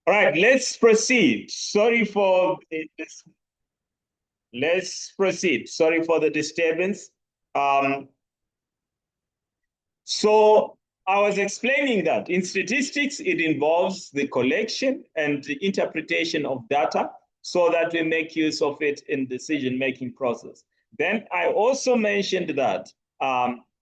All right, let's proceed. Sorry for this. Let's proceed. Sorry for the disturbance. Um, so I was explaining that in statistics, it involves the collection and the interpretation of data so that we make use of it in decision-making process. Then I also mentioned that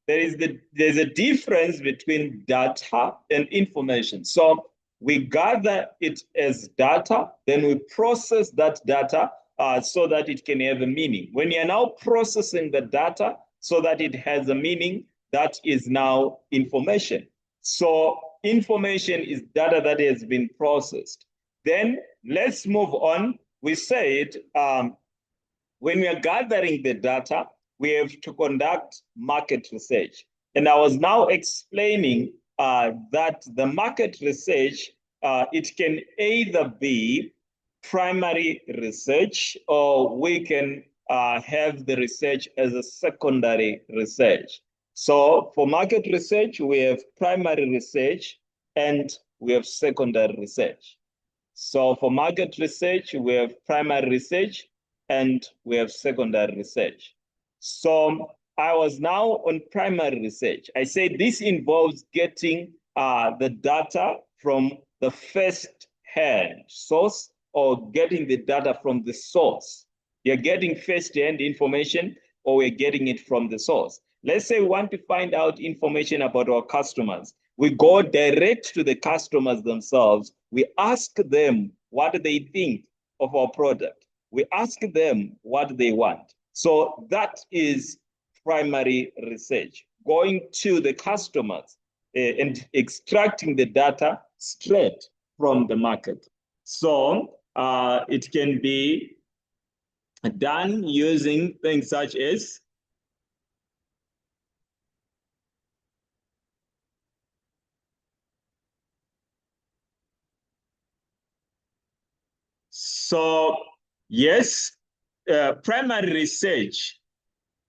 there's a difference between data and information. So we gather it as data, then we process that data so that it can have a meaning. When you're now processing the data so that it has a meaning, that is now information. So information is data that has been processed. Then let's move on. We said when we are gathering the data, we have to conduct market research. And I was now explaining that the market research, it can either be primary research or we can have the research as a secondary research. So for market research, we have primary research and we have secondary research. So for market research, we have primary research and we have secondary research. So I was now on primary research. I said this involves getting the data from the first hand source or getting the data from the source. You're getting first hand information or we're getting it from the source. Let's say we want to find out information about our customers. We go direct to the customers themselves. We ask them what they think of our product. We ask them what they want. So that is primary research, going to the customers and extracting the data straight from the market. So it can be done using things such as so yes, primary research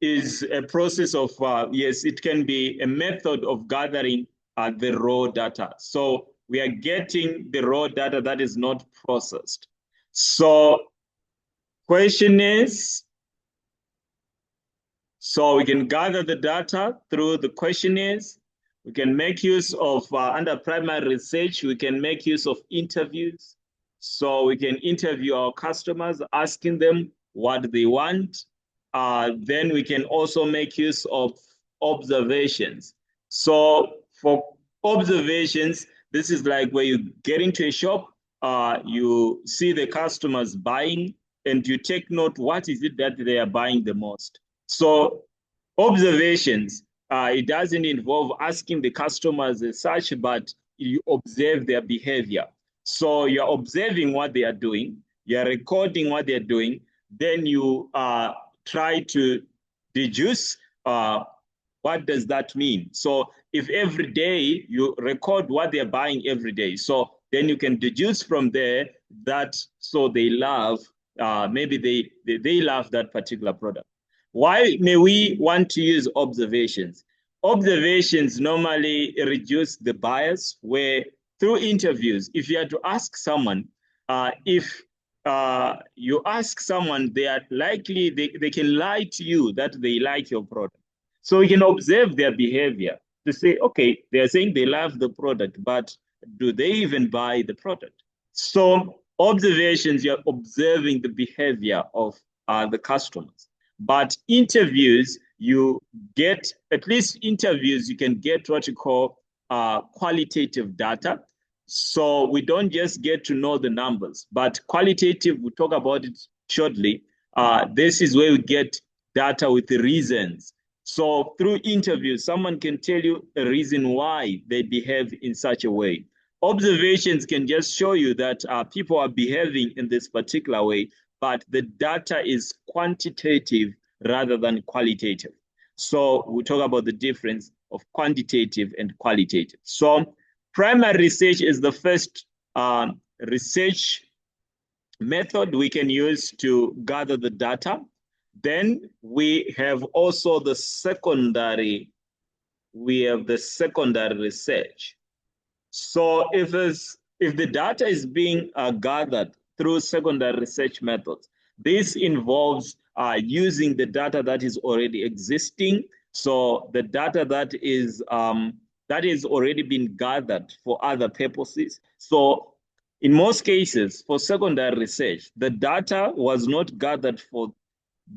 is a process of, yes, it can be a method of gathering the raw data. So we are getting the raw data that is not processed. So question is, so we can gather the data through the questionnaires. We can make use of, under primary research, we can make use of interviews. So we can interview our customers, asking them what they want. Then we can also make use of observations. So for observations, this is like where you get into a shop, you see the customers buying, and you take note what is it that they are buying the most. So observations, it doesn't involve asking the customers as such, but you observe their behavior. So you're observing what they are doing, you're recording what they're doing, then you try to deduce what does that mean. So if every day you record what they're buying every day, so then you can deduce from there that so they love, maybe they love that particular product. Why may we want to use observations? Observations normally reduce the bias where through interviews, if you are to ask someone, if you ask someone, they are likely, they can lie to you that they like your product. So you can observe their behavior to say, okay, they are saying they love the product, but do they even buy the product? So observations, you're observing the behavior of the customers. But interviews, you get, at least interviews, you can get what you call qualitative data. So we don't just get to know the numbers, but qualitative, we'll talk about it shortly. This is where we get data with the reasons. So through interviews, someone can tell you a reason why they behave in such a way. Observations can just show you that people are behaving in this particular way, but the data is quantitative rather than qualitative. So we'll talk about the difference of quantitative and qualitative. So primary research is the first research method we can use to gather the data. Then we have also the secondary research. So if if the data is being gathered through secondary research methods, this involves using the data that is already existing. So the data that is already been gathered for other purposes. So in most cases, for secondary research, the data was not gathered for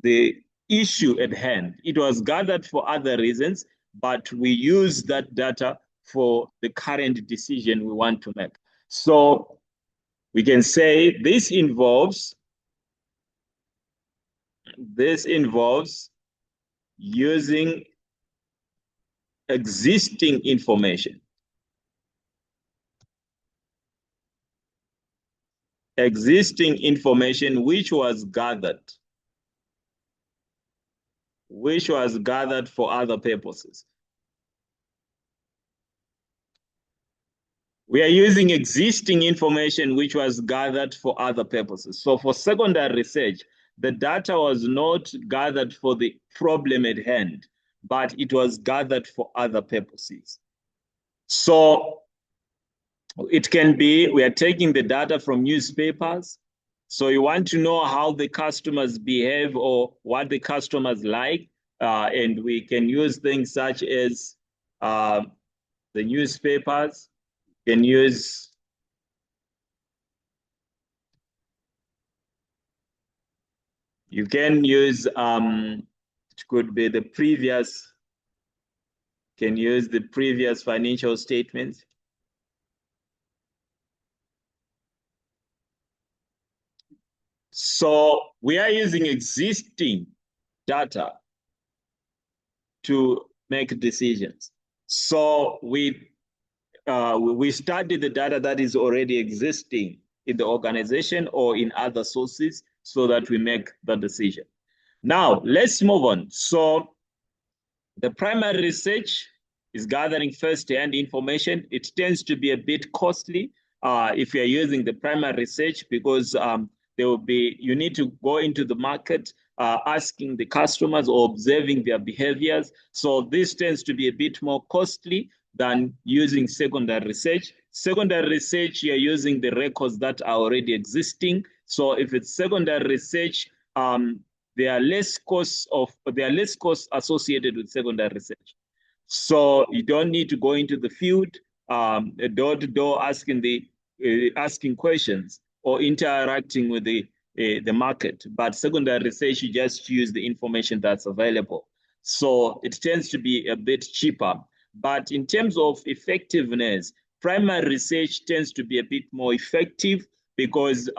the issue at hand. It was gathered for other reasons, but we use that data for the current decision we want to make. So we can say this involves using existing information. Existing information which was gathered for other purposes. We are using existing information which was gathered for other purposes. So for secondary research, the data was not gathered for the problem at hand, but it was gathered for other purposes. So it can be we are taking the data from newspapers. So you want to know how the customers behave or what the customers like. And we can use things such as the newspapers, can use you can use it could be the previous can use the previous financial statements. So we are using existing data to make decisions. So we study the data that is already existing in the organization or in other sources so that we make the decision. Now, let's move on. So the primary research is gathering first-hand information. It tends to be a bit costly if you're using the primary research because you need to go into the market asking the customers or observing their behaviors. So this tends to be a bit more costly than using secondary research. Secondary research, you're using the records that are already existing. So if it's secondary research, there are less costs associated with secondary research. So you don't need to go into the field, door to door, asking questions or interacting with the market. But secondary research, you just use the information that's available. So it tends to be a bit cheaper. But in terms of effectiveness, primary research tends to be a bit more effective because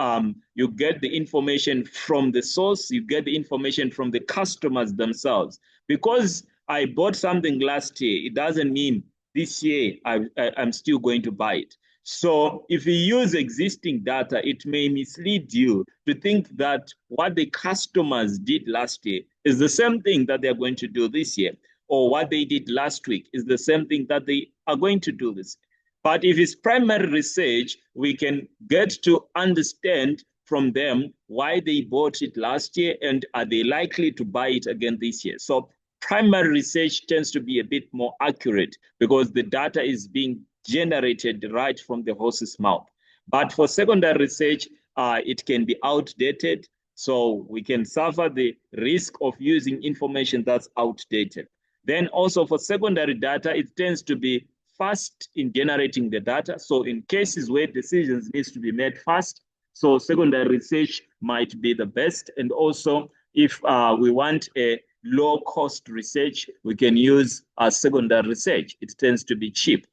you get the information from the source, you get the information from the customers themselves. Because I bought something last year, it doesn't mean this year I'm still going to buy it. So if you use existing data, it may mislead you to think that what the customers did last year is the same thing that they're going to do this year, or what they did last week is the same thing that they are going to do this year. But if it's primary research, we can get to understand from them why they bought it last year and are they likely to buy it again this year. So primary research tends to be a bit more accurate because the data is being generated right from the horse's mouth. But for secondary research, it can be outdated. So we can suffer the risk of using information that's outdated. Then also for secondary data, it tends to be fast in generating the data. So in cases where decisions needs to be made fast, so secondary research might be the best. And also if we want a low cost research, we can use secondary research. It tends to be cheap.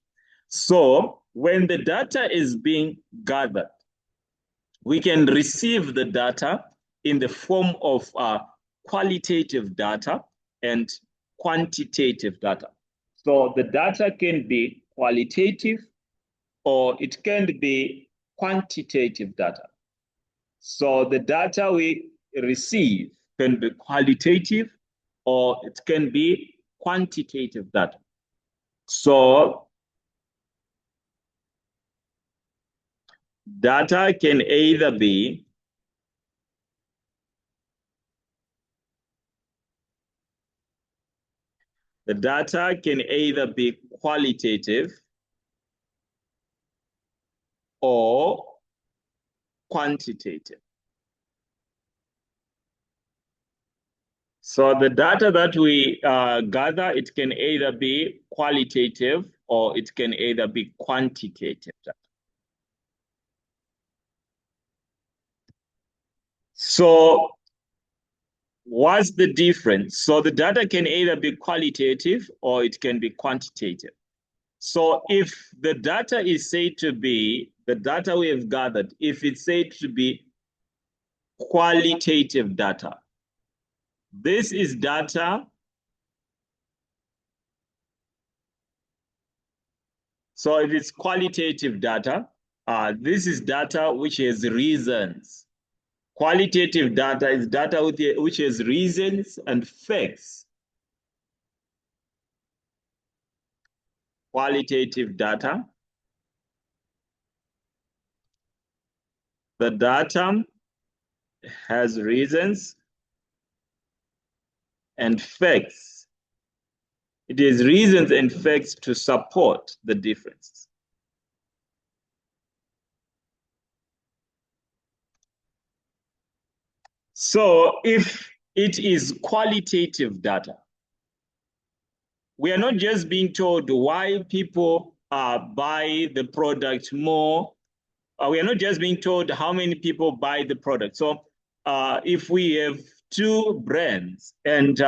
So when the data is being gathered, we can receive the data in the form of qualitative data and quantitative data. So the data can be qualitative or it can be quantitative data. So the data we receive can be qualitative or it can be quantitative data. So data can either be qualitative or quantitative. So the data that we gather, it can either be qualitative or it can either be quantitative data. So what's the difference? So the data can either be qualitative or it can be quantitative. So if the data is said to be, the data we have gathered, if it's said to be qualitative data, this is data. So if it's qualitative data, this is data which has reasons. Qualitative data is data which has reasons and facts. Qualitative data. The data has reasons and facts. It is reasons and facts to support the differences. So if it is qualitative data, we are not just being told why people buy the product more. We are not just being told how many people buy the product. So if we have two brands and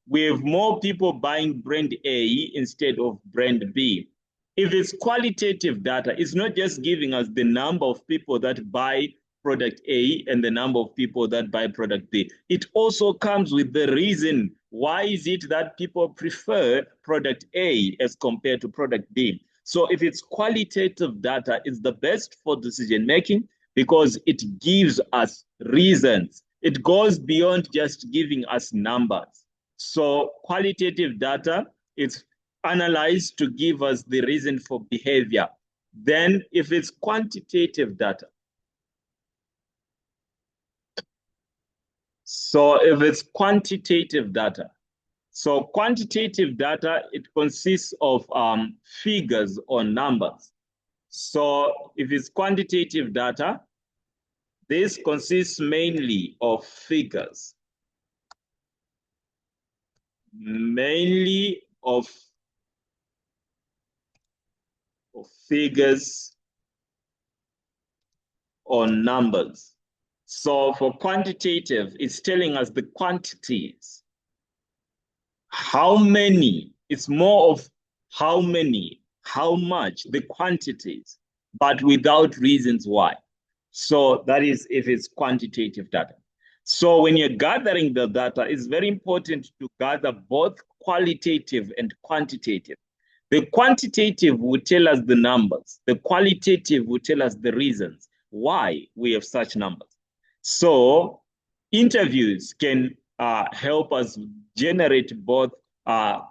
we have more people buying brand A instead of brand B, if it's qualitative data, it's not just giving us the number of people that buy product A and the number of people that buy product B. It also comes with the reason why is it that people prefer product A as compared to product B. So if it's qualitative data, it's the best for decision making because it gives us reasons. It goes beyond just giving us numbers. So qualitative data, it's analyzed to give us the reason for behavior. Then if it's quantitative data, so if it's quantitative data, so quantitative data, it consists of figures or numbers. So if it's quantitative data, this consists mainly of figures, mainly of figures or numbers. So for quantitative, it's telling us the quantities. How many? It's more of how many, how much, the quantities, but without reasons why. So that is if it's quantitative data. So when you're gathering the data, it's very important to gather both qualitative and quantitative. The quantitative will tell us the numbers. The qualitative will tell us the reasons why we have such numbers. So interviews can help us generate both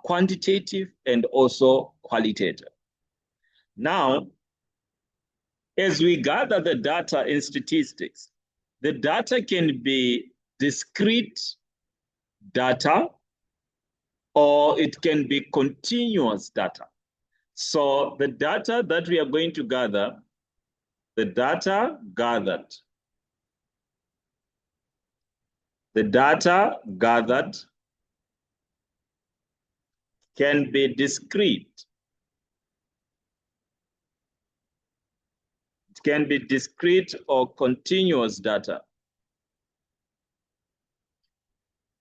quantitative and also qualitative. Now, as we gather the data in statistics, the data can be discrete data or it can be continuous data. So the data that we are going to gather, the data gathered can be discrete. It can be discrete or continuous data.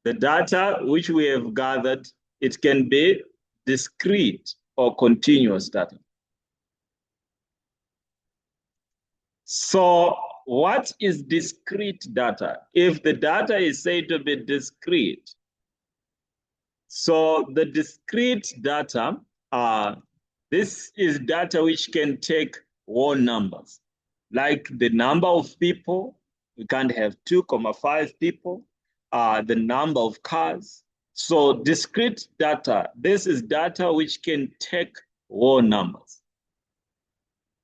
The data which we have gathered, it can be discrete or continuous data. So what is discrete data? If the data is said to be discrete, so the discrete data, this is data which can take whole numbers, like the number of people. We can't have 2.5 people, the number of cars. So discrete data, this is data which can take whole numbers.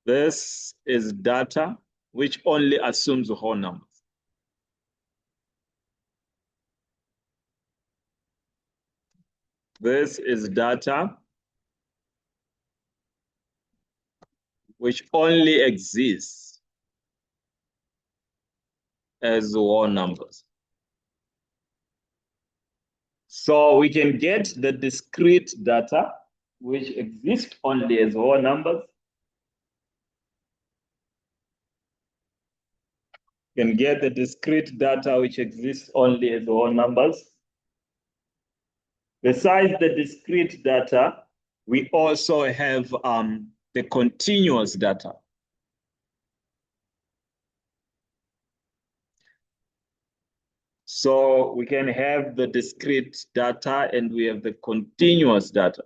This is data which only assumes whole numbers. This is data which only exists as whole numbers. So we can get the discrete data, which exist only as whole numbers. We can get the discrete data, which exists only as whole numbers. Besides the discrete data, we also have the continuous data. So we can have the discrete data and we have the continuous data.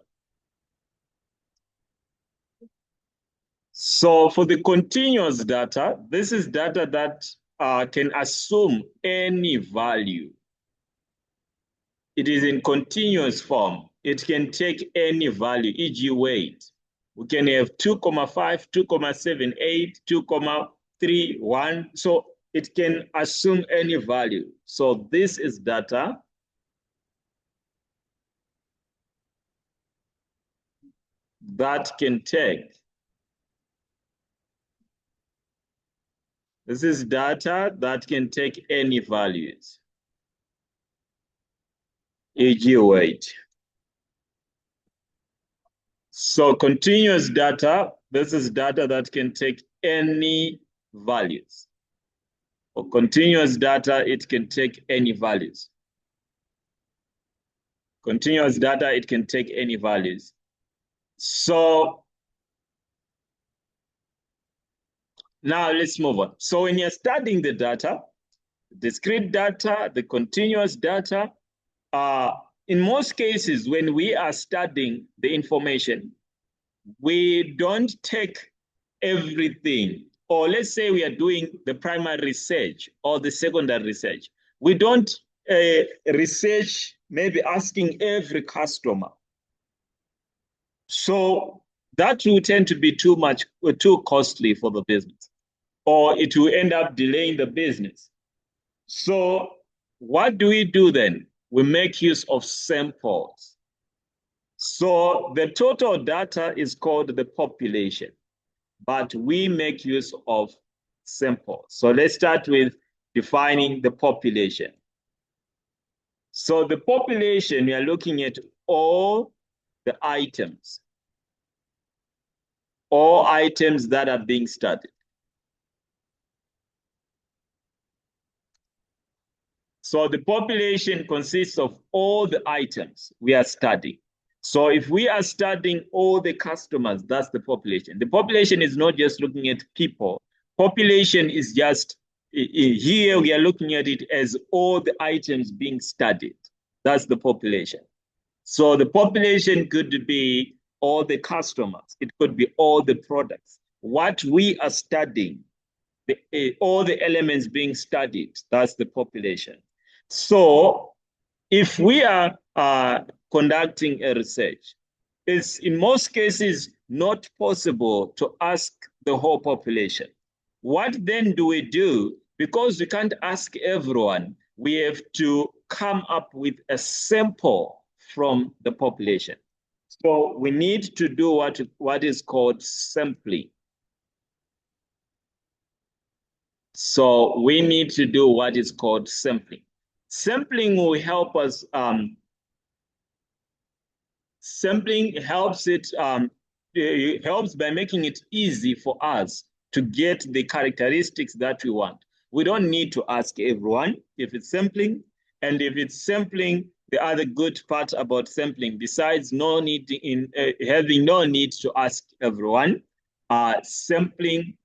So for the continuous data, this is data that can assume any value. It is in continuous form. It can take any value, e.g. weight. We can have 2,5, 2,78, 2,31. So it can assume any value. So this is data that can take. This is data that can take any values, e.g. weight. So continuous data, this is data that can take any values. For continuous data, it can take any values. Continuous data, it can take any values. So now let's move on. So when you're studying the data, discrete data, the continuous data, in most cases, when we are studying the information, we don't take everything. Or let's say we are doing the primary research or the secondary research. We don't research, maybe asking every customer. So that will tend to be too costly for the business, or it will end up delaying the business. So what do we do then? We make use of samples. So the total data is called the population, but we make use of samples. So let's start with defining the population. So the population, we are looking at all the items, all items that are being studied. So the population consists of all the items we are studying. So if we are studying all the customers, that's the population. The population is not just looking at people. Population is just, here we are looking at it as all the items being studied. That's the population. So the population could be all the customers. It could be all the products. What we are studying, all the elements being studied, that's the population. So if we are conducting a research, it's in most cases not possible to ask the whole population. What then do we do? Because we can't ask everyone, we have to come up with a sample from the population. So we need to do what is called sampling. So we need to do what is called sampling. Sampling will help us. Sampling helps it helps by making it easy for us to get the characteristics that we want. We don't need to ask everyone if it's sampling, and if it's sampling, the other good part about sampling, besides no need in having no need to ask everyone, sampling,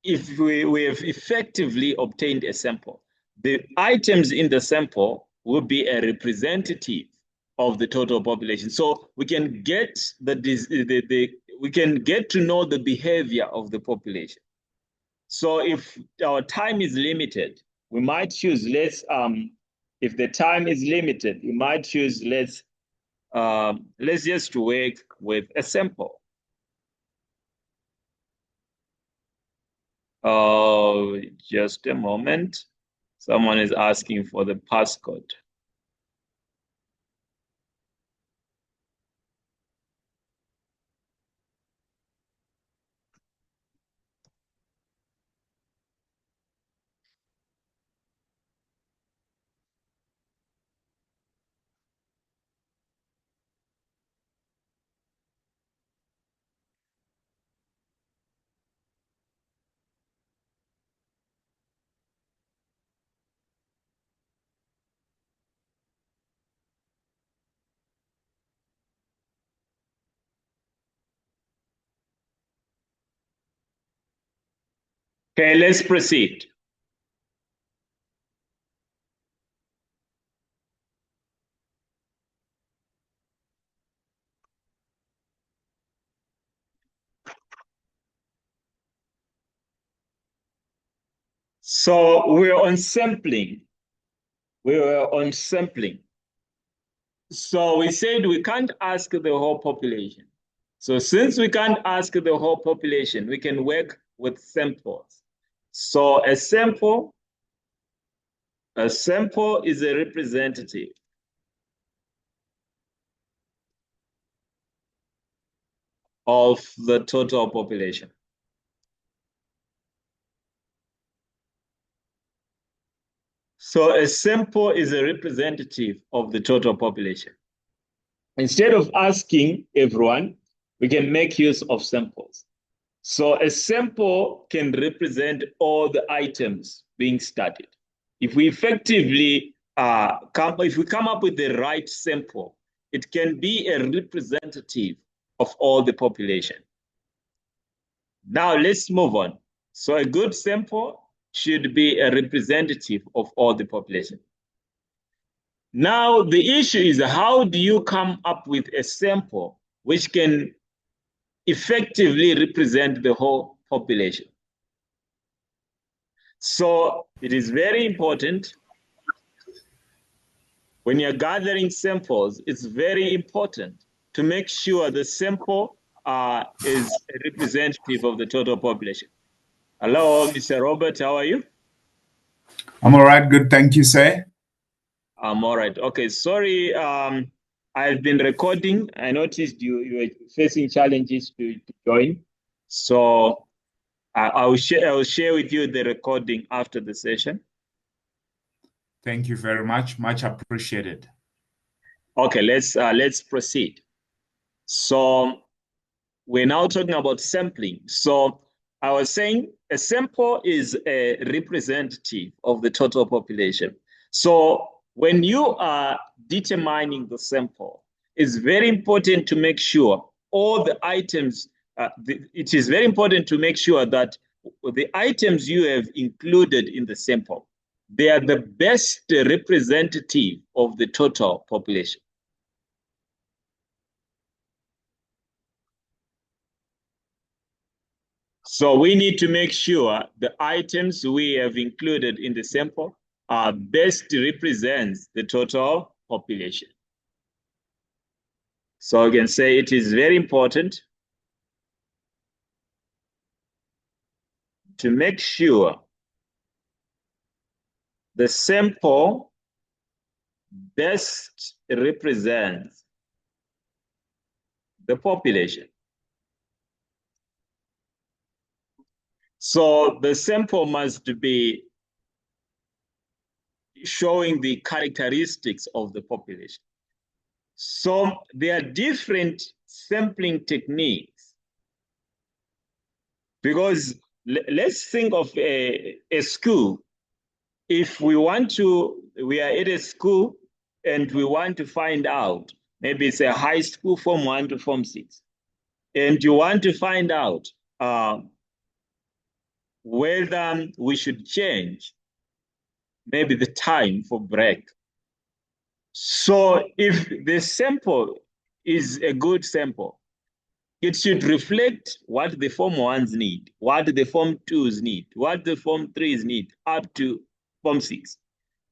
if we have effectively obtained a sample, the items in the sample will be a representative of the total population. So we can get we can get to know the behavior of the population. So if our time is limited, we might choose if the time is limited, we might choose let's just work with a sample. Oh, just a moment. Someone is asking for the passcode. Okay, let's proceed. So we're on sampling. We were on sampling. So we said we can't ask the whole population. So since we can't ask the whole population, we can work with samples. So a sample is a representative of the total population. So a sample is a representative of the total population. Instead of asking everyone, we can make use of samples. So a sample can represent all the items being studied. If we effectively if we come up with the right sample, it can be a representative of all the population. Now let's move on. So a good sample should be a representative of all the population. Now the issue is, how do you come up with a sample which can effectively represent the whole population? So it is very important when you're gathering samples, it's very important to make sure the sample is a representative of the total population. Hello, Mr. Robert, how are you? I'm all right. Good. Thank you, sir. I'm all right. Okay, sorry. I've been recording. I noticed you were facing challenges to join. So I will share with you the recording after the session. Thank you very much. Much appreciated. Okay, let's proceed. So we're now talking about sampling. So I was saying a sample is a representative of the total population. So when you are determining the sample, it's very important to make sure all the items, it is very important to make sure that the items you have included in the sample, they are the best representative of the total population. So we need to make sure the items we have included in the sample are best represents the total population. So I can say it is very important to make sure the sample best represents the population. So the sample must be showing the characteristics of the population. So there are different sampling techniques, because let's think of a school. If we are at a school and we want to find out, maybe it's a high school from 1 to Form 6, and you want to find out whether we should change maybe the time for break. So if the sample is a good sample, it should reflect what the Form 1s need, what the Form 2s need, what the Form 3s need, up to Form 6.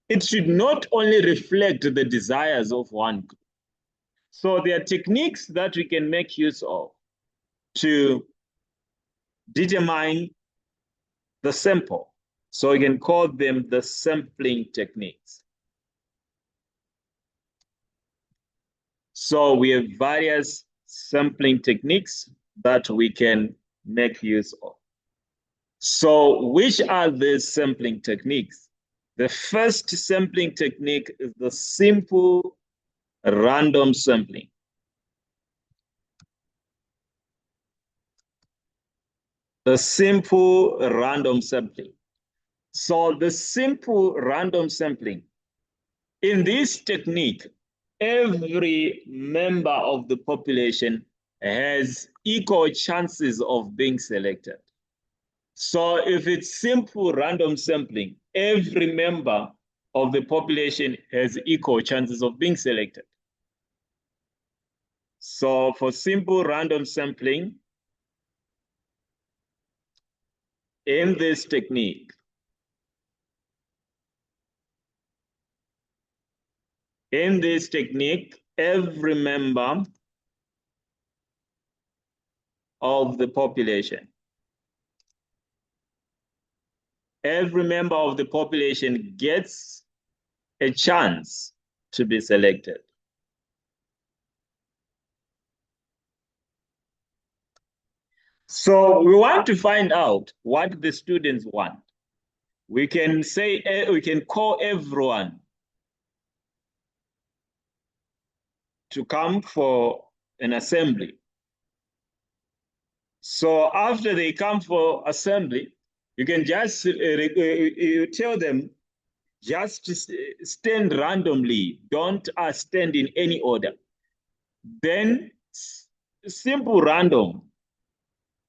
It should not only reflect the desires of one group. So there are techniques that we can make use of to determine the sample. So we can call them the sampling techniques. So we have various sampling techniques that we can make use of. So which are the sampling techniques? The first sampling technique is the simple random sampling. The simple random sampling. So the simple random sampling, in this technique, every member of the population has equal chances of being selected. So if it's simple random sampling, every member of the population has equal chances of being selected. So for simple random sampling, in this technique, every member of the population, gets a chance to be selected. So we want to find out what the students want. We can call everyone to come for an assembly. So after they come for assembly, you can just you tell them just stand randomly. Don't stand in any order. Then simple random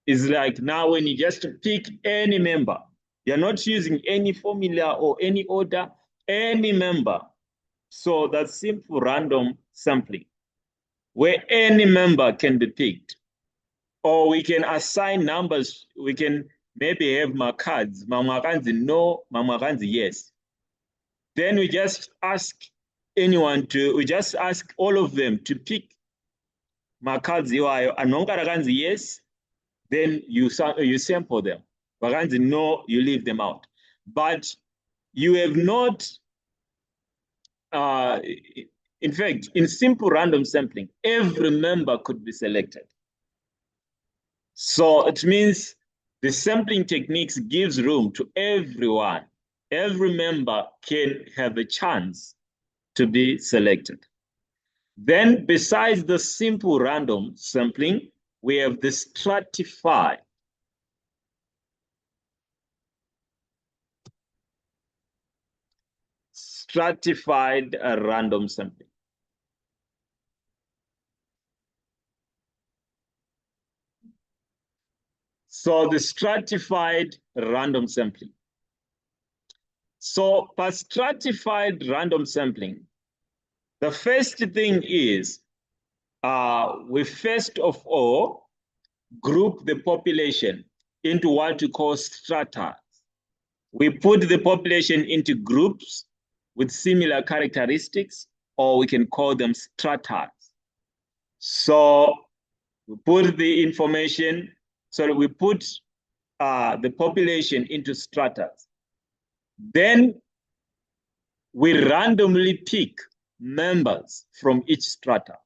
is like now when you just pick any member. You're not using any formula or any order, any member. So that's simple random sampling, where any member can be picked. Or we can assign numbers. We can maybe have cards. Mamakanzi no, mamakanzi yes. Then we just ask all of them to pick cards. Anongarakanzi yes, then you sample them. Vakanzi no, you leave them out. But you have not, in fact, in simple random sampling, every member could be selected. So it means the sampling techniques gives room to everyone. Every member can have a chance to be selected. Then besides the simple random sampling, we have the stratified. Random sampling. So the stratified random sampling. So for stratified random sampling, the first thing is we first of all group the population into what we call strata. We put the population into groups with similar characteristics, or we can call them strata. So we put the information, so we put the population into strata. Then we randomly pick members from each strata.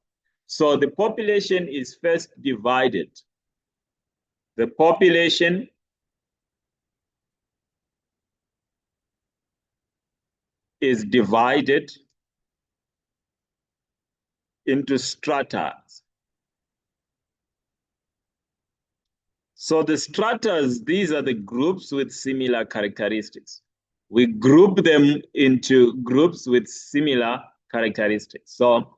So the population is first divided. The population is divided into strata. So the stratas, these are the groups with similar characteristics. We group them into groups with similar characteristics. So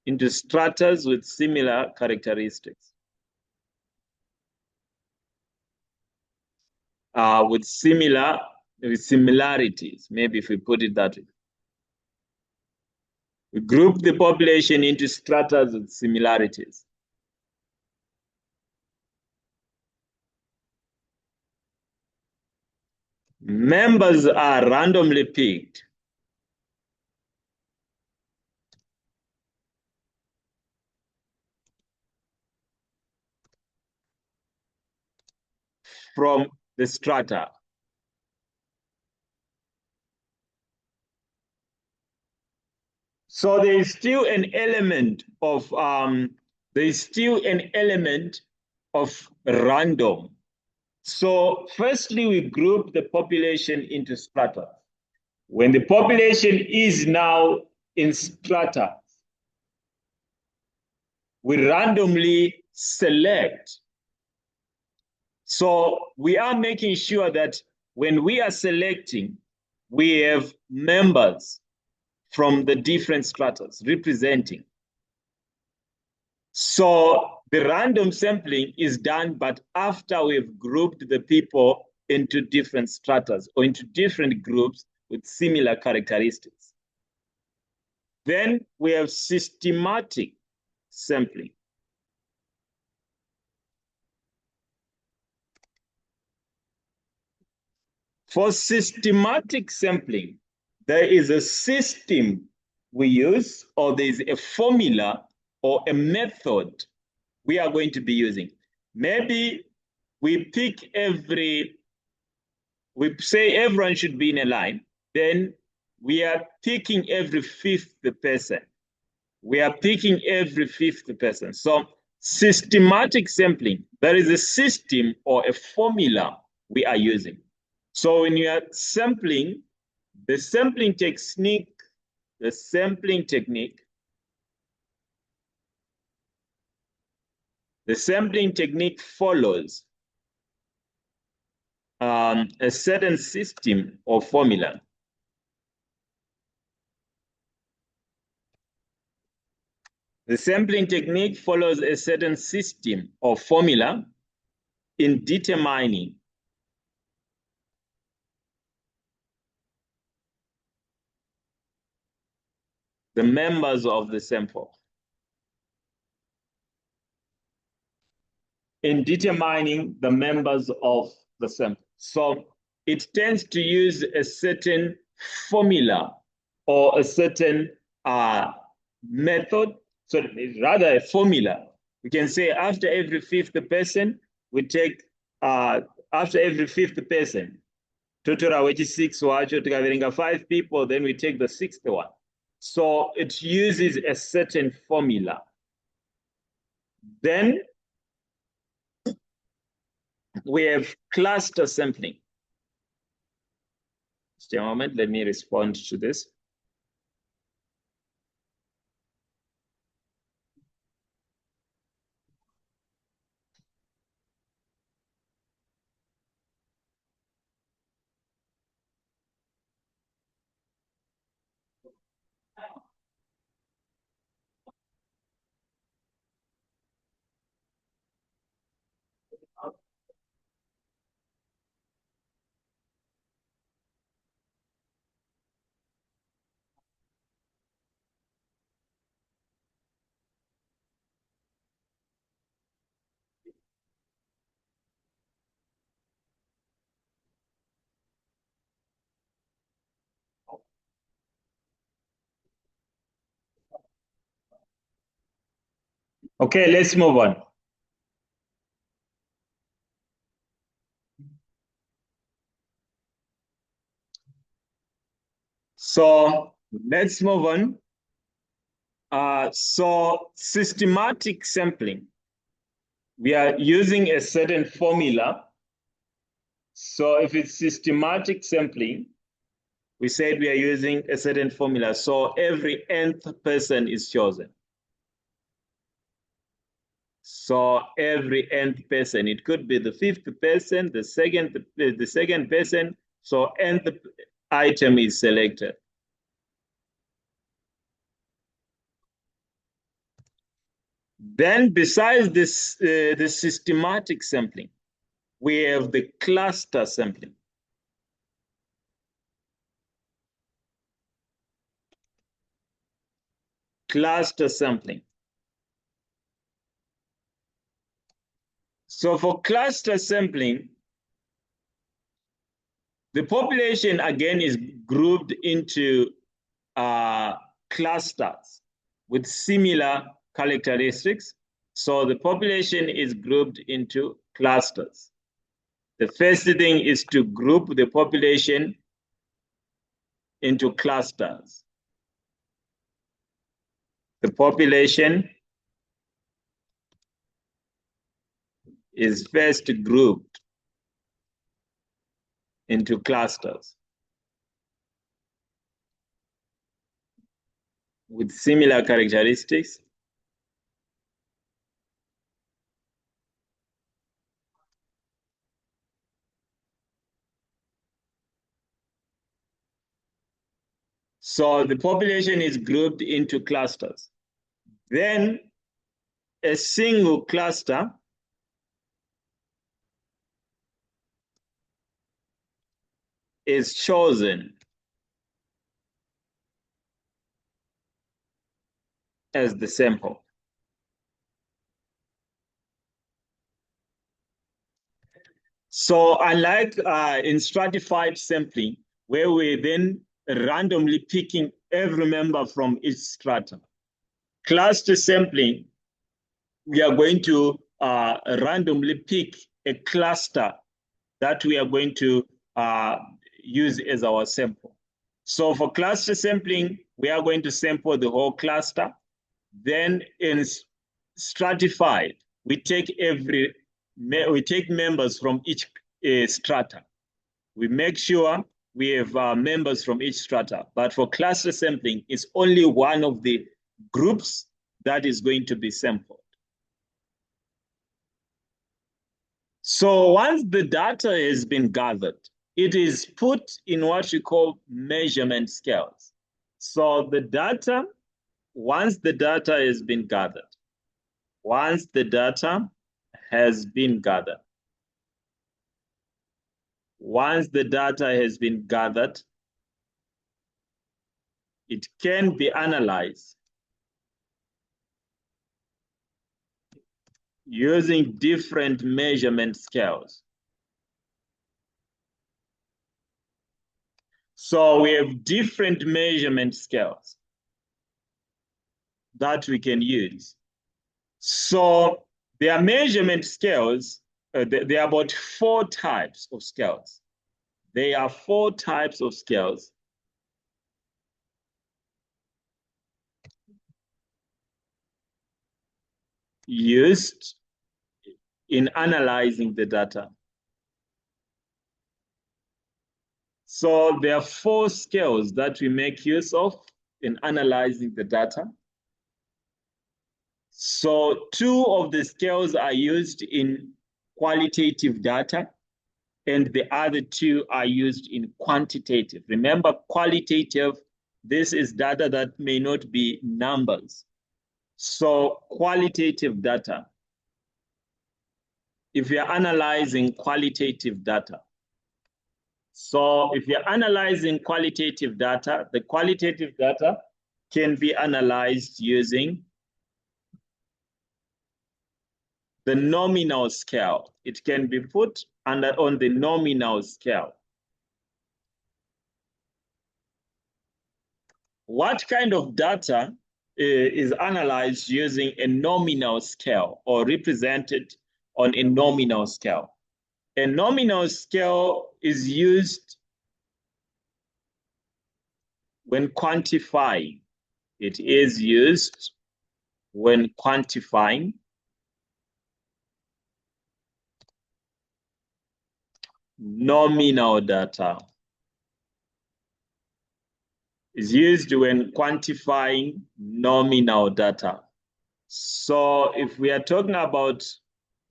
into stratas with similar characteristics. With similarities, maybe if we put it that way. We group the population into stratas with similarities. Members are randomly picked from the strata. So there is still an element of random. So firstly, we group the population into strata. When the population is now in strata, we randomly select. So we are making sure that when we are selecting, we have members from the different stratas representing. So the random sampling is done, but after we've grouped the people into different stratas or into different groups with similar characteristics. Then we have systematic sampling. For systematic sampling, there is a system we use, or there is a formula or a method we are going to be using. Maybe we say everyone should be in a line, then we are picking every fifth person. We are picking every fifth person. So systematic sampling, there is a system or a formula we are using. So when you are sampling, the sampling technique follows a certain system or formula. The sampling technique follows a certain system or formula in determining the members of the sample. In determining the members of the sample. So it tends to use a certain formula or a certain method. So it's rather a formula. We can say after every fifth person, we take, after every fifth person, total which is 6 wacho, tikaverenga 5 people, then we take the 6th one. So it uses a certain formula. Then we have cluster sampling. Just a moment, let me respond to this. Okay, let's move on. So let's move on. So systematic sampling, we are using a certain formula. So if it's systematic sampling, we said we are using a certain formula. So every nth person is chosen. So every nth person, it could be the 5th person, the second person. So nth item is selected. Then besides this, the systematic sampling, we have the cluster sampling. Cluster sampling. So for cluster sampling, the population again is grouped into clusters with similar characteristics. So the population is grouped into clusters. The first thing is to group the population into clusters. The population is first grouped into clusters with similar characteristics. So the population is grouped into clusters. Then a single cluster is chosen as the sample. So unlike in stratified sampling, where we're then randomly picking every member from each strata, cluster sampling, we are going to randomly pick a cluster that we are going to use as our sample. So for cluster sampling, we are going to sample the whole cluster. Then in stratified, we take members from each strata. We make sure we have members from each strata. But for cluster sampling, it's only one of the groups that is going to be sampled. So once the data has been gathered, it is put in what we call measurement scales. So the data, once the data has been gathered, once the data has been gathered, once the data has been gathered, it can be analyzed using different measurement scales. So we have different measurement scales that we can use. So there are measurement scales. There are about 4 types of scales. There are 4 types of scales. Used in analyzing the data. So there are 4 scales that we make use of in analyzing the data. So 2 of the scales are used in qualitative data, and the other 2 are used in quantitative. Remember, qualitative, this is data that may not be numbers. So qualitative data, if you're analyzing qualitative data, so if you're analyzing qualitative data, the qualitative data can be analyzed using the nominal scale. It can be put on the nominal scale. What kind of data is analyzed using a nominal scale or represented on a nominal scale? A nominal scale is used when quantifying. It is used when quantifying nominal data. Is used when quantifying nominal data. So if we are talking about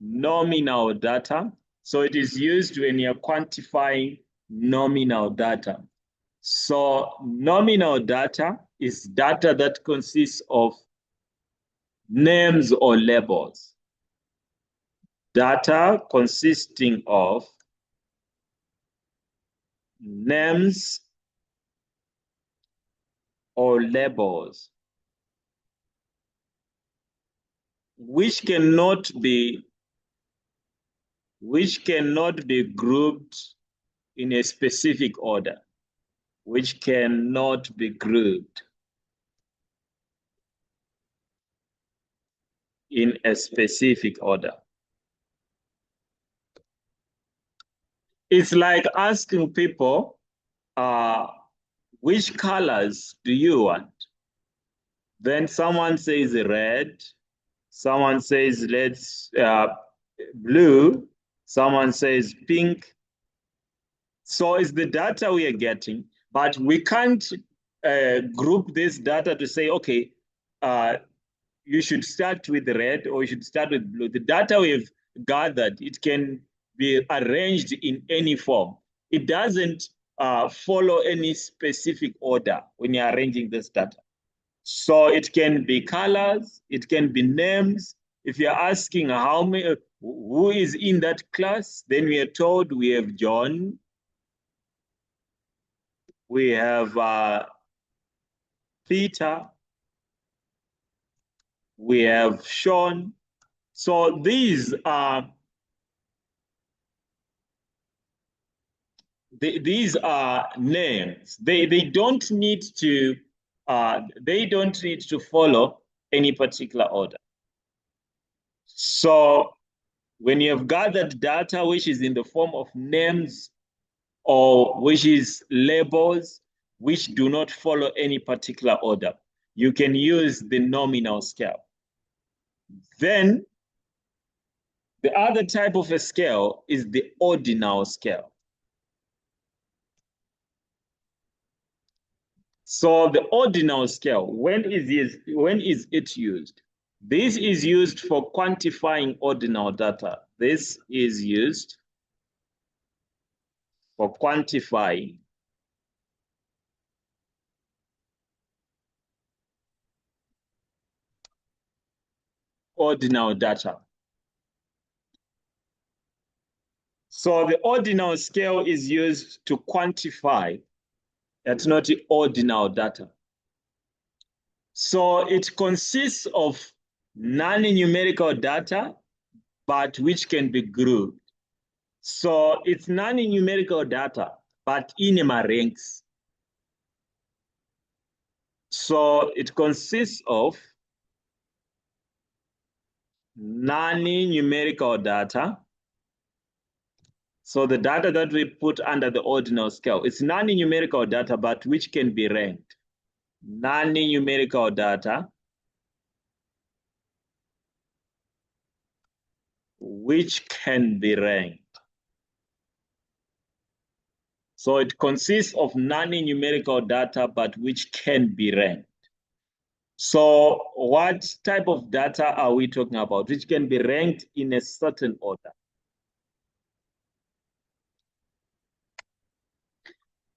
nominal data, so it is used when you're quantifying nominal data. So nominal data is data that consists of names or labels. Data consisting of names or labels, which cannot be grouped in a specific order, which cannot be grouped in a specific order. It's like asking people, which colors do you want? Then someone says red, someone says blue, someone says pink. So it's the data we are getting, but we can't group this data to say, okay, you should start with red or you should start with blue. The data we've gathered, it can be arranged in any form. It doesn't follow any specific order when you're arranging this data. So it can be colors, it can be names. If you're asking who is in that class, then we are told we have John, we have theta, we have Sean. So these are names. They don't need to follow any particular order. So when you have gathered data which is in the form of names or which is labels which do not follow any particular order, you can use the nominal scale. Then the other type of a scale is the ordinal scale. So the ordinal scale, when is it used? This is used for quantifying ordinal data. This is used for quantifying ordinal data. So the ordinal scale is used to quantify, that's not the ordinal data. So it consists of non-numerical data, but which can be grouped. So it's non-numerical data, but in ranks. So it consists of non-numerical data. So the data that we put under the ordinal scale, it's non-numerical data, but which can be ranked. Non-numerical data, which can be ranked. So it consists of non-numerical data, but which can be ranked. So what type of data are we talking about, which can be ranked in a certain order?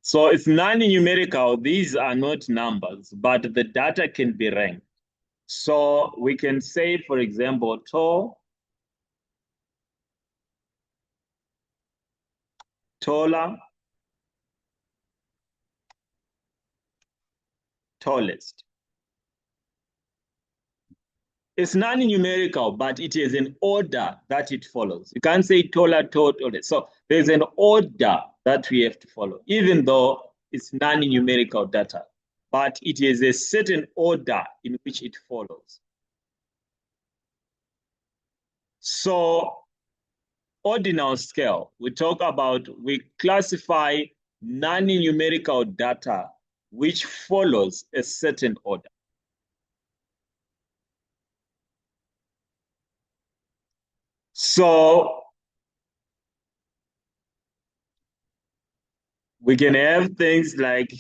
So it's non-numerical. These are not numbers, but the data can be ranked. So we can say, for example, tall, taller, tallest. It's non-numerical, but it is an order that it follows. You can't say taller, tallest. So there's an order that we have to follow, even though it's non-numerical data, but it is a certain order in which it follows. So ordinal scale, we classify non-numerical data which follows a certain order. So we can have things like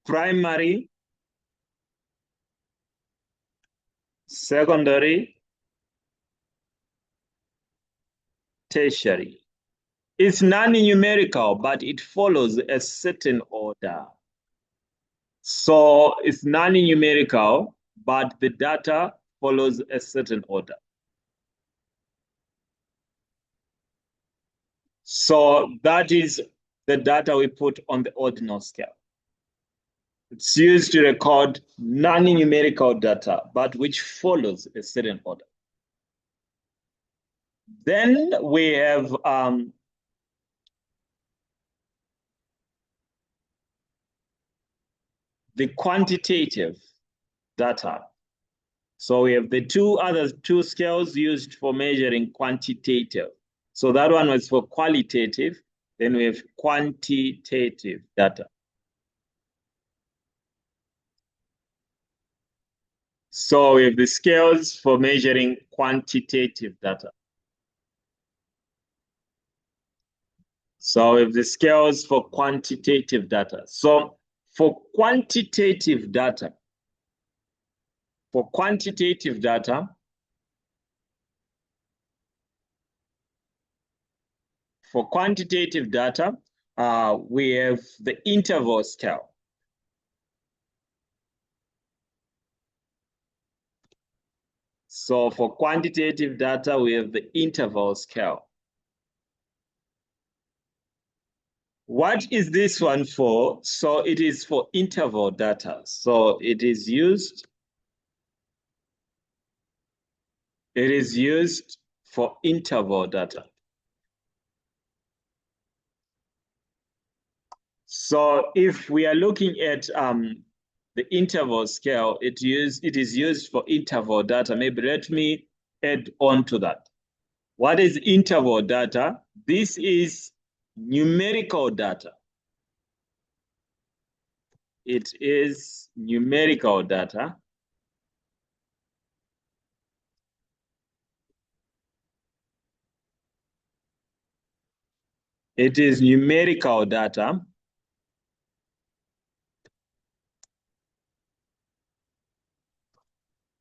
primary, secondary, tertiary. It's non-numerical, but it follows a certain order. So it's non-numerical, but the data follows a certain order. So that is the data we put on the ordinal scale. It's used to record non-numerical data, but which follows a certain order. Then we have the quantitative data. So we have the two scales used for measuring quantitative. So that one was for qualitative. Then we have quantitative data. So we have the scales for measuring quantitative data. So we have the scales for quantitative data. So for quantitative data, we have the interval scale. So for quantitative data, we have the interval scale. What is this one for? So it is for interval data. So it is used for interval data. So if we are looking at the interval scale, it is used for interval data. Maybe let me add on to that. What is interval data? This is numerical data. It is numerical data. It is numerical data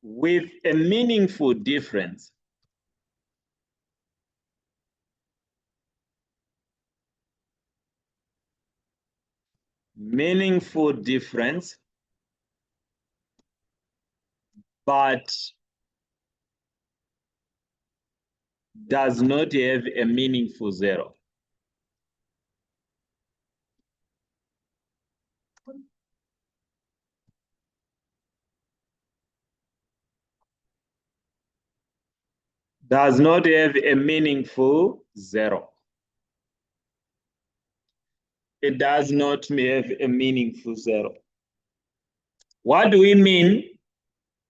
with a meaningful difference. Meaningful difference, but does not have a meaningful zero. Does not have a meaningful zero. It does not have a meaningful zero. What do we mean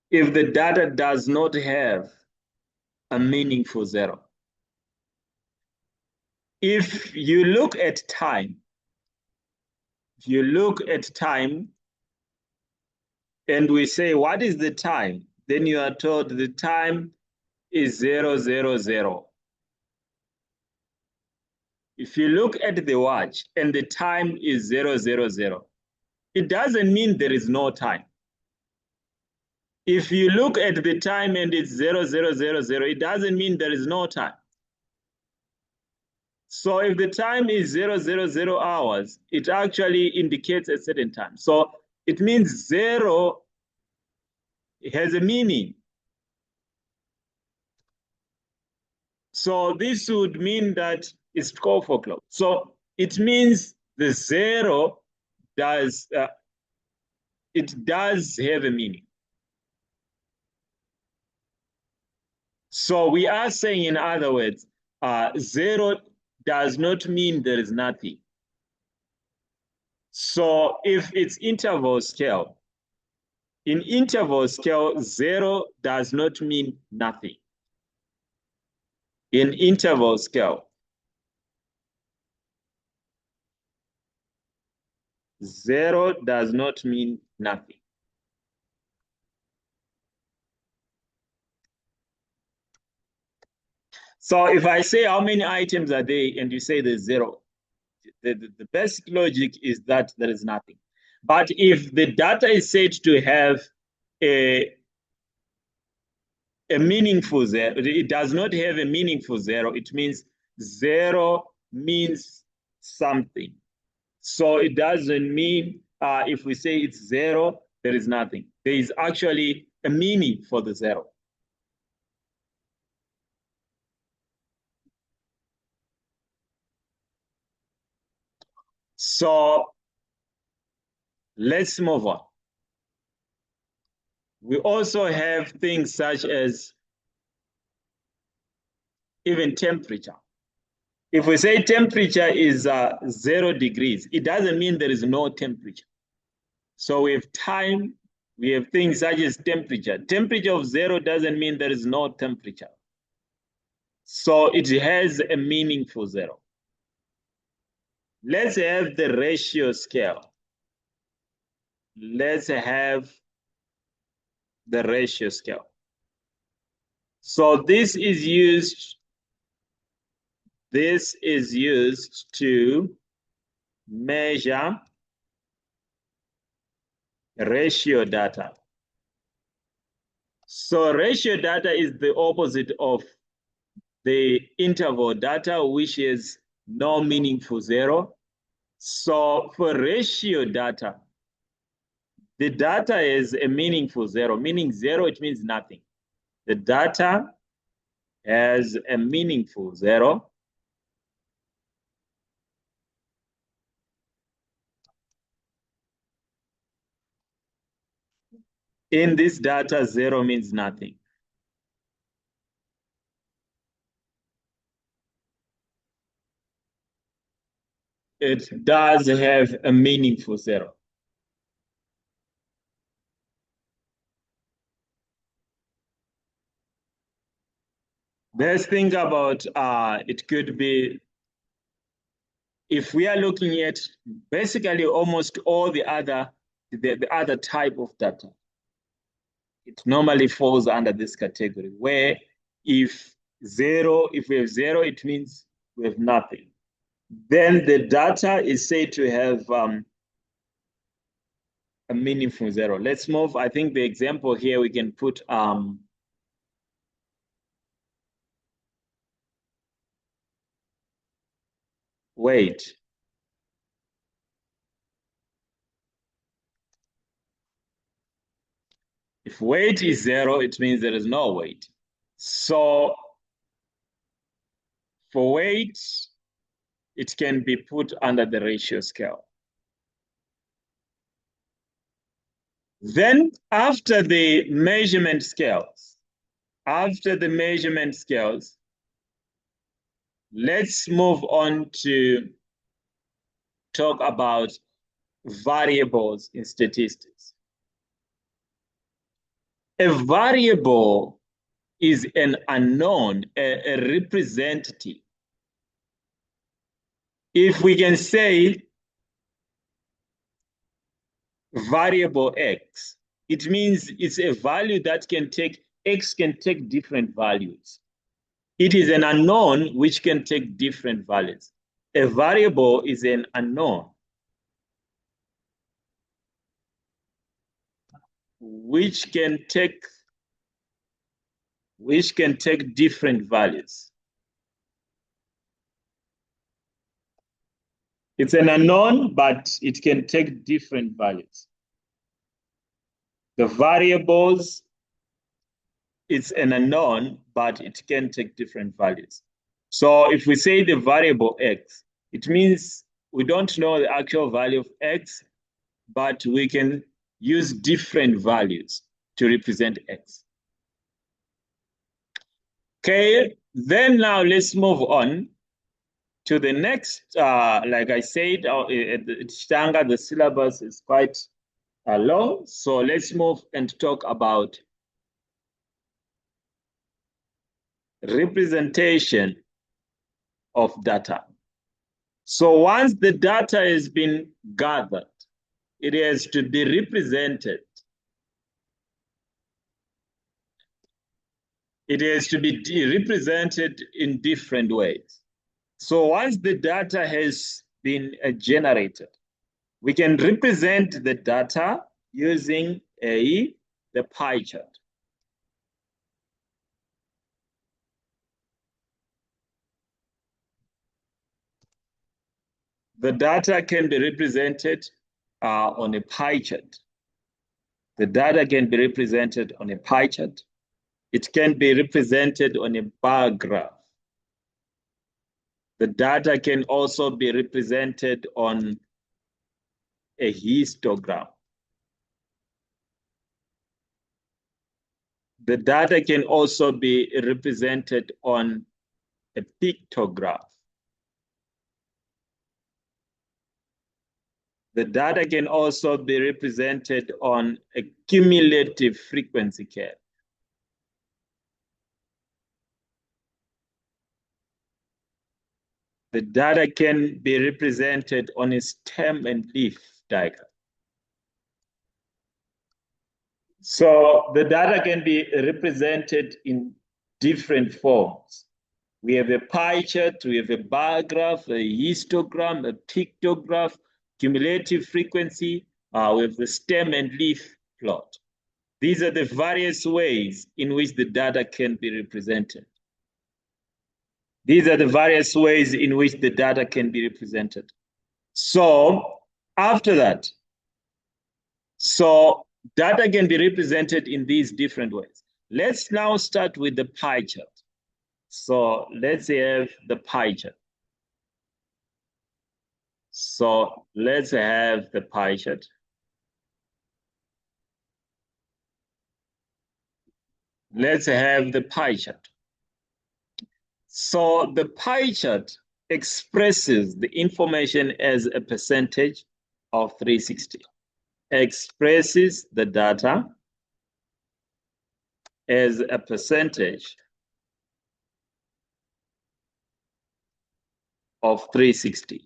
if the data does not have a meaningful zero? If you look at time, and we say, what is the time? Then you are told the time is 000. If you look at the watch and the time is 000, it doesn't mean there is no time. If you look at the time and it's 0000, it doesn't mean there is no time. So if the time is 000 hours, it actually indicates a certain time. So it means zero has a meaning. So this would mean that it's 12 o'clock. So it means the zero does have a meaning. So we are saying, in other words, zero does not mean there is nothing. So if it's interval scale, in interval scale, zero does not mean nothing. In interval scale, zero does not mean nothing. So if I say how many items are there and you say there's zero, the basic logic is that there is nothing. But if the data is said to have a meaningful zero, it does not have a meaningful zero, it means zero means something. So it doesn't mean if we say it's zero, there is nothing. There is actually a meaning for the zero. So let's move on. We also have things such as even temperature. If we say temperature is 0 degrees, it doesn't mean there is no temperature. So we have time, we have things such as temperature. Temperature of 0 doesn't mean there is no temperature. So it has a meaningful zero. Let's have the ratio scale. Let's have the ratio scale. So this is used to measure ratio data. So ratio data is the opposite of the interval data, which is no meaningful zero. So for ratio data, the data is a meaningful zero, meaning zero, it means nothing. The data has a meaningful zero. In this data, 0 means nothing. It does have a meaningful 0. Let's think about it could be, if we are looking at basically almost all the other type of data, it normally falls under this category where if we have 0, it means we have nothing. Then the data is said to have a meaningful 0. Let's move. I think the example here we can put weight. If weight is 0, it means there is no weight. So for weight, it can be put under the ratio scale. Then after the measurement scales, let's move on to talk about variables in statistics. A variable is an unknown, a representative. If we can say variable x, it means it's a value that x can take different values. It is an unknown which can take different values. A variable is an unknown which can take different values. It's an unknown, but it can take different values. The variables, it's an unknown, but it can take different values. So if we say the variable x, it means we don't know the actual value of x, but we can use different values to represent x. Okay, then now let's move on to the next. Like I said, Shtanga, the syllabus is quite long. So let's move and talk about representation of data. So once the data has been gathered, it has to be represented. It has to be represented in different ways. So once the data has been generated, we can represent the data using the pie chart. The data can be represented on a pie chart. The data can be represented on a pie chart. It can be represented on a bar graph. The data can also be represented on a histogram. The data can also be represented on a pictograph. The data can also be represented on a cumulative frequency curve. The data can be represented on a stem and leaf diagram. So the data can be represented in different forms. We have a pie chart, we have a bar graph, a histogram, a pictograph, cumulative frequency, we have the stem and leaf plot. These are the various ways in which the data can be represented. These are the various ways in which the data can be represented. So after that, so data can be represented in these different ways. Let's now start with the pie chart. So let's have the pie chart. So let's have the pie chart. Let's have the pie chart. So the pie chart expresses the information as a percentage of 360. Expresses the data as a percentage of 360.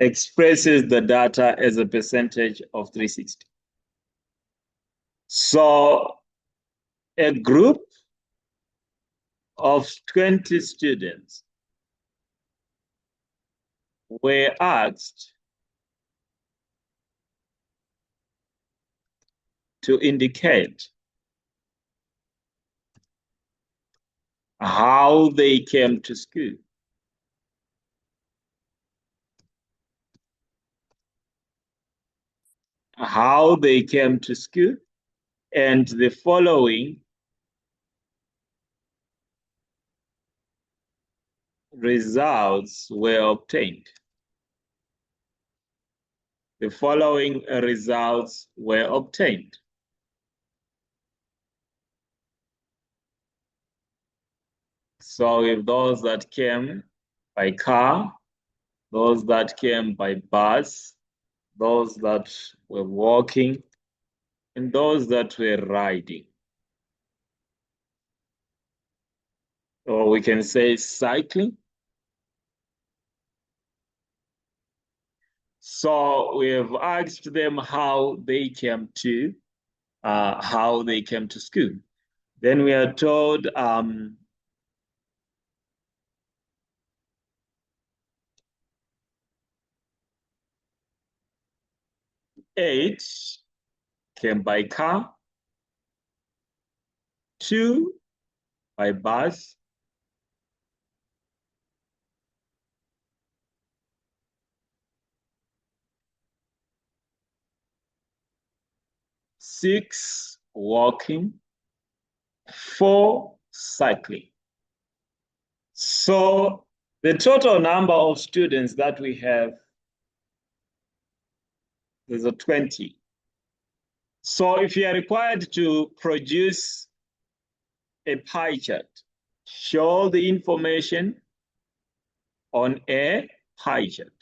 Expresses the data as a percentage of 360. So a group of 20 students were asked to indicate how they came to school. How they came to school, and the following results were obtained. The following results were obtained. So if those that came by car, those that came by bus, those that were walking, and those that were riding. Or we can say cycling. So we have asked them how they came to school. Then we are told 8 came by car, 2 by bus, 6 walking, 4 cycling. So the total number of students that we have is 20. So if you are required to produce a pie chart, show the information on a pie chart.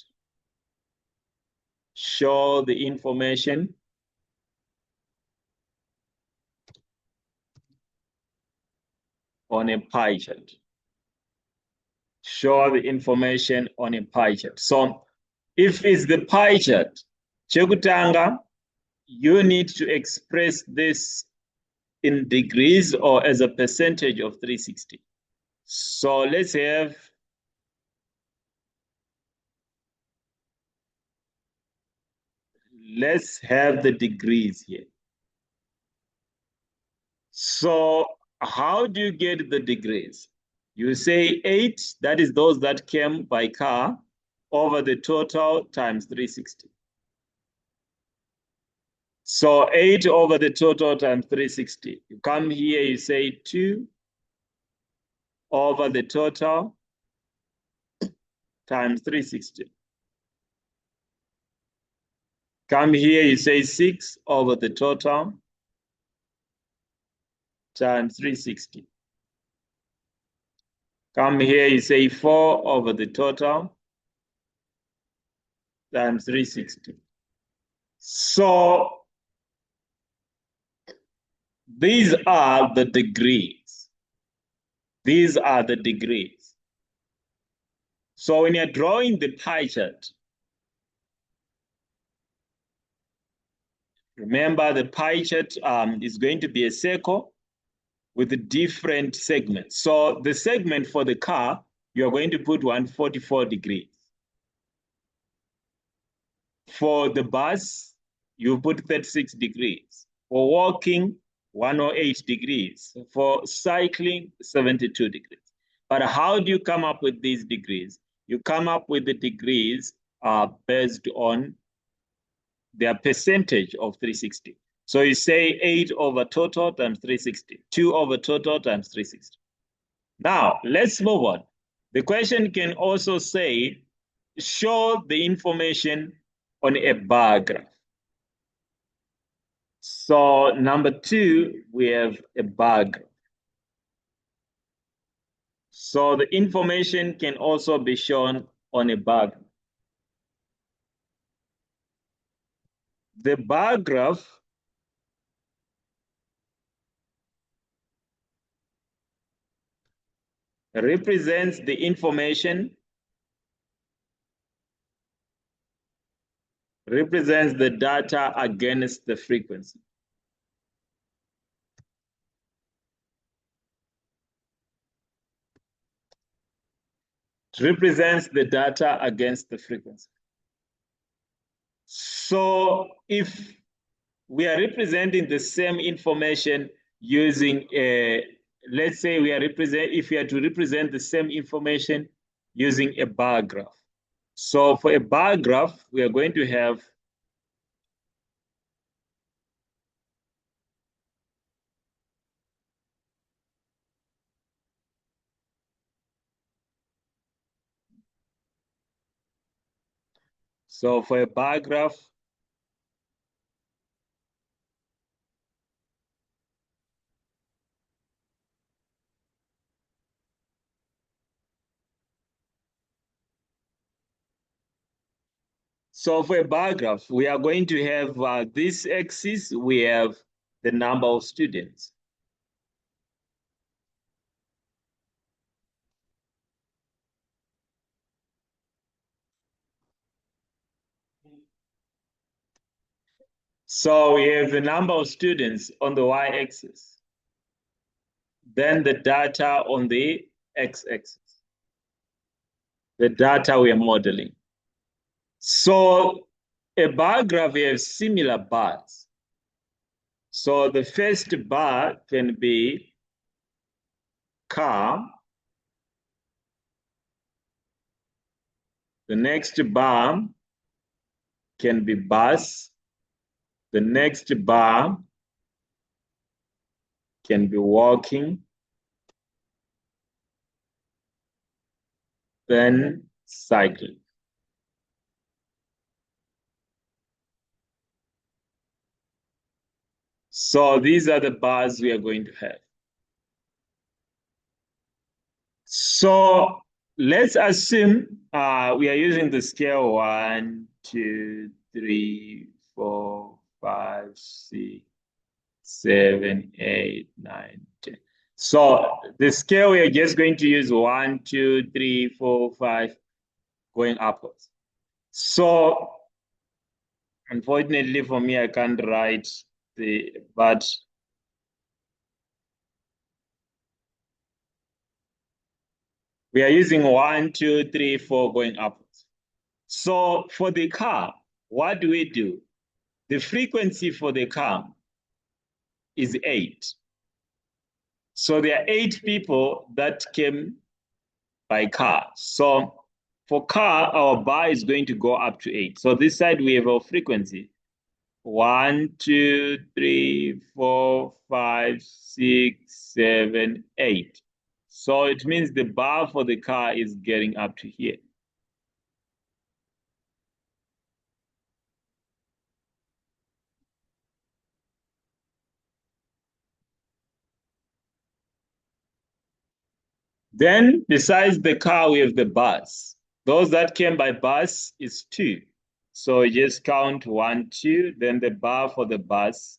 Show the information on a pie chart. Show the information on a pie chart. So if it's the pie chart, chekutanga, you need to express this in degrees or as a percentage of 360. So let's have the degrees here. So how do you get the degrees? You say 8, that is those that came by car, over the total times 360. So 8 over the total times 360. You come here, you say 2 over the total times 360. Come here, you say 6 over the total times 360. Come here, you say 4 over the total times 360. So these are the degrees. These are the degrees. So when you're drawing the pie chart, remember the pie chart is going to be a circle with different segments. So the segment for the car, you're going to put 144 degrees. For the bus, you put 36 degrees. For walking, 108 degrees. For cycling, 72 degrees. But how do you come up with these degrees? You come up with the degrees based on their percentage of 360. So you say 8 over total times 360, 2 over total times 360. Now, let's move on. The question can also say, show the information on a bar graph. So number 2, we have a bar graph. So the information can also be shown on a bar graph. The bar graph represents the information, represents the data against the frequency. It represents the data against the frequency. So if we are representing the same information using a, let's say if we are to represent the same information using a bar graph. So for a bar graph, we are going to have so for a bar graph, we are going to have this axis, we have the number of students. So we have the number of students on the y-axis, then the data on the x-axis, the data we are modeling. So a bar graph, we have similar bars. So the first bar can be car, the next bar can be bus, the next bar can be walking, then cycling. So these are the bars we are going to have. So let's assume we are using the scale 1, 2, 3, 4, 5, 6, 7, 8, 9, 10. So the scale we are just going to use 1, 2, 3, 4, 5, going upwards. So unfortunately for me, I can't write but we are using 1, 2, 3, 4 going upwards. So for the car, what do we do? The frequency for the car is 8. So there are 8 people that came by car. So for car, our bar is going to go up to 8. So this side we have our frequency. 1, 2, 3, 4, 5, 6, 7, 8. So it means the bar for the car is getting up to here. Then besides the car, we have the bus. Those that came by bus is 2. So you just count 1, 2, then the bar for the bus.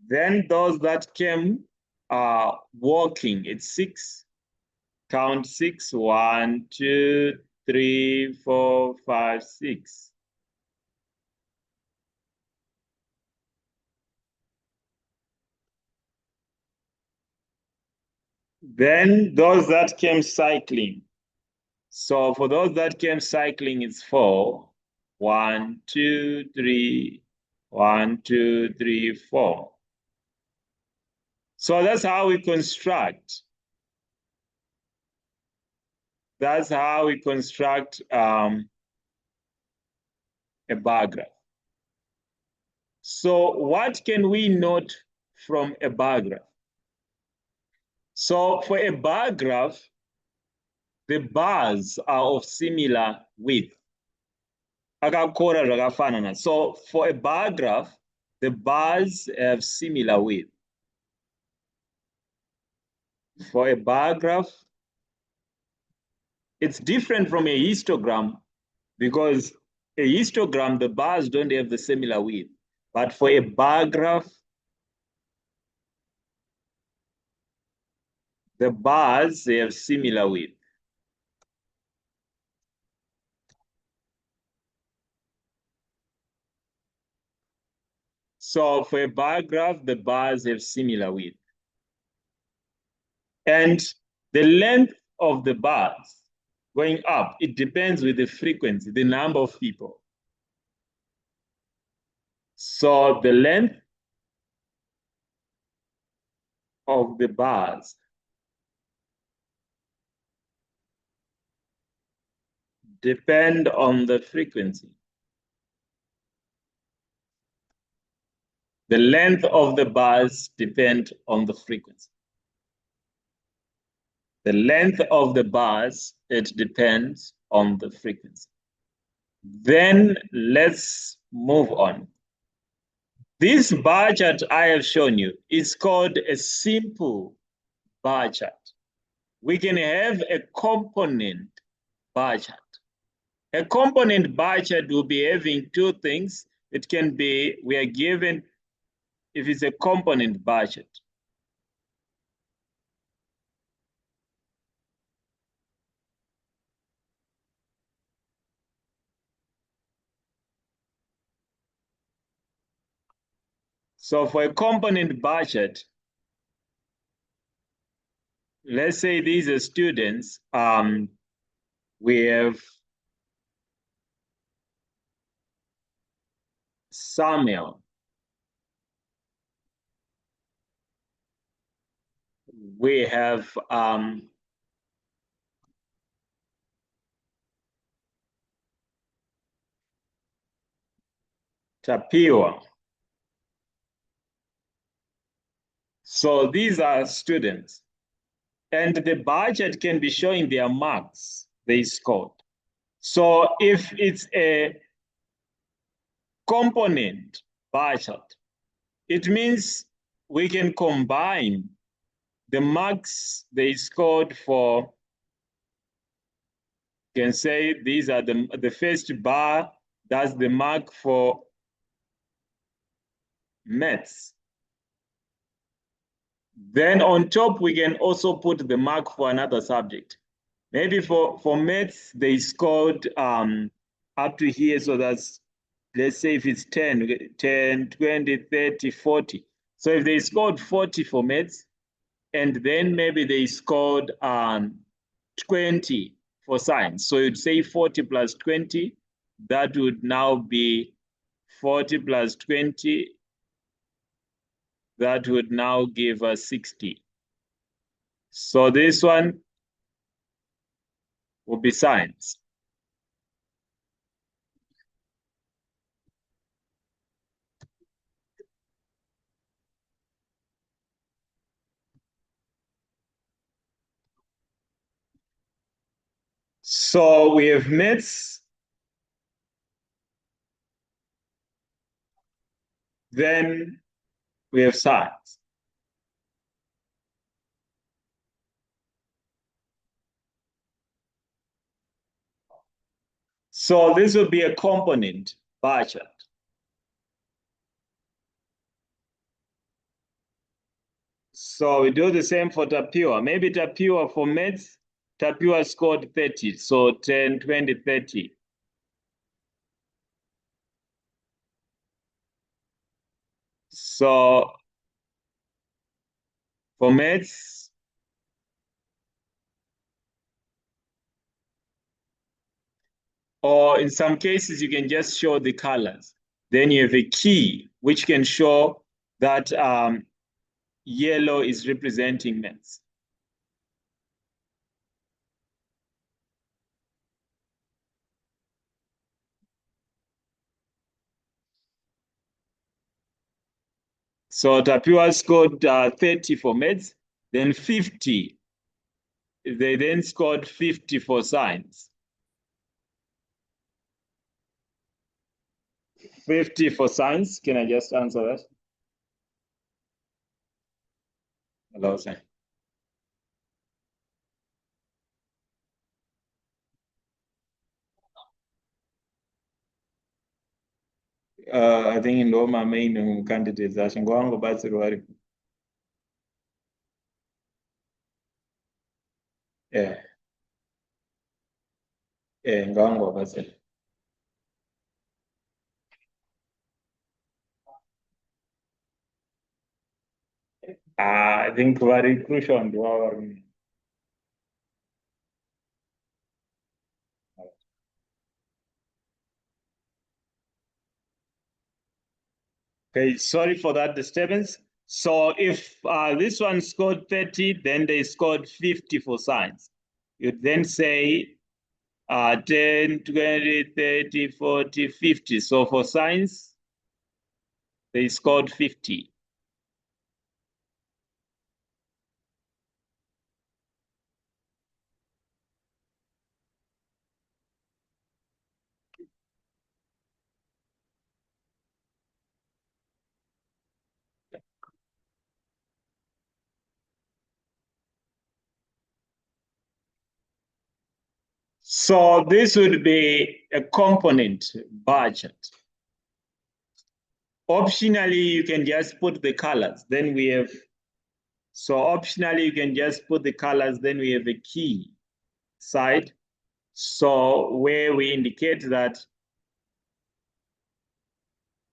Then those that came walking, it's 6. Count 6, 1, 2, 3, 4, 5, 6. Then those that came cycling. So for those that came cycling, it's 4. 1, 2, 3, 1, 2, 3, 4. So that's how we construct. That's how we construct a bar graph. So what can we note from a bar graph? So for a bar graph, the bars are of similar width. So for a bar graph, the bars have similar width. For a bar graph, it's different from a histogram because a histogram, the bars don't have the similar width. But for a bar graph, the bars, they have similar width. So for a bar graph, the bars have similar width. And the length of the bars going up, it depends with the frequency, the number of people. So the length of the bars depend on the frequency. The length of the bars depend on the frequency. The length of the bars, it depends on the frequency. Then let's move on. This bar chart I have shown you is called a simple bar chart. We can have a component bar chart. A component bar chart will be having two things. It can be, we are given, if it's a component bar chart. So for a component bar chart, let's say these are students. We have Samuel. We have Tapio. So these are students. And the budget can be showing their marks they scored. So if it's a component budget, it means we can combine the marks they scored for, you can say these are the first bar, that's the mark for maths. Then on top, we can also put the mark for another subject. Maybe for maths, they scored up to here. So that's, let's say if it's 10, 20, 30, 40. So if they scored 40 for maths, and then maybe they scored 20 for science. So you'd say 40 plus 20, that would now be 40 plus 20, that would now give us 60. So this one will be science. So we have maths, then we have science. So this will be a component bar chart. So we do the same for Tapua. Maybe Tapua for maths, Tapua scored 30. So 10, 20, 30. So for maths, or in some cases, you can just show the colors. Then you have a key, which can show that yellow is representing maths. So Tapua scored 30 for maths, then 50. They then scored 50 for science. 50 for science. Can I just answer that? Hello, sir. I think ndo main candidates acho ngowangobatsirwa aripo. Ngawangobatsirwa. I think very crucial ndo vari. Okay, sorry for that disturbance. So if this one scored 30, then they scored 50 for science. You'd then say 10, 20, 30, 40, 50. So for science, they scored 50. So this would be a component budget. Optionally, you can just put the colors. Then we have, so optionally, you can just put the colors. Then we have a key side. So where we indicate that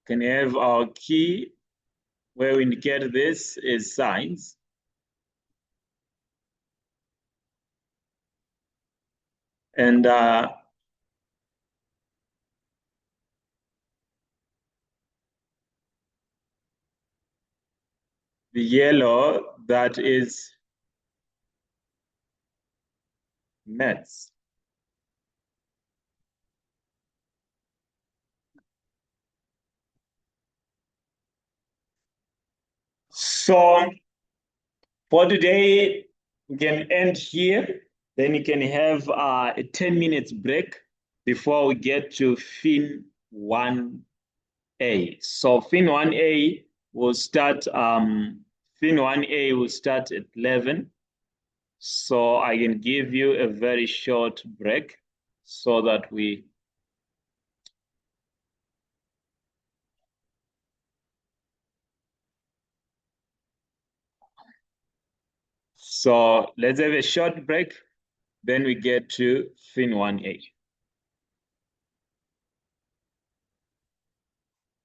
can have our key, where we indicate this is science. And the yellow, that is maths. So for today, we can end here. Then you can have a 10 minutes break before we get to Fin 1A. So Fin 1A will start, Fin 1A will start at 11. So I can give you a very short break so that we So let's have a short break. Then we get to Fin 1A.